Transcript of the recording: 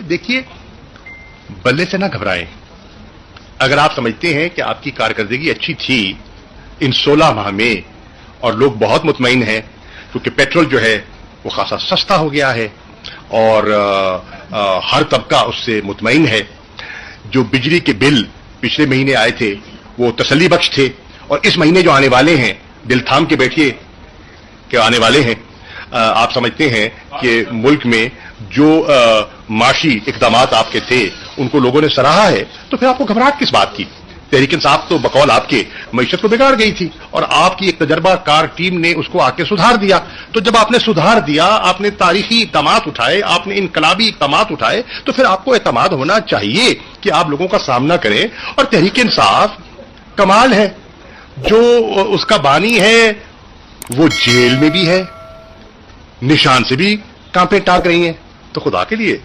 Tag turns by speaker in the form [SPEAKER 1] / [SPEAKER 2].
[SPEAKER 1] دیکھیے بلے سے نہ گھبرائیں. اگر آپ سمجھتے ہیں کہ آپ کی کارکردگی اچھی تھی ان 16 ماہ میں اور لوگ بہت مطمئن ہیں کیونکہ پیٹرول جو ہے وہ خاصا سستا ہو گیا ہے اور ہر طبقہ اس سے مطمئن ہے. جو بجلی کے بل پچھلے مہینے آئے تھے وہ تسلی بخش تھے اور اس مہینے جو آنے والے ہیں دل تھام کے بیٹھیے کہ آنے والے ہیں. آپ سمجھتے ہیں کہ ملک میں جو معاشی اقدامات آپ کے تھے ان کو لوگوں نے سراہا ہے تو پھر آپ کو گھبراہٹ کس بات کی. تحریک انصاف تو بقول آپ کے معیشت کو بگاڑ گئی تھی اور آپ کی ایک تجربہ کار ٹیم نے اس کو آ کے سدھار دیا. تو جب آپ نے سدھار دیا, آپ نے تاریخی اقدامات اٹھائے, آپ نے انقلابی اقدامات اٹھائے, تو پھر آپ کو اعتماد ہونا چاہیے کہ آپ لوگوں کا سامنا کریں. اور تحریک انصاف کمال ہے, جو اس کا بانی ہے وہ جیل میں بھی ہے, نشان سے بھی کانپیں ٹاک رہی ہیں. تو خدا کے لیے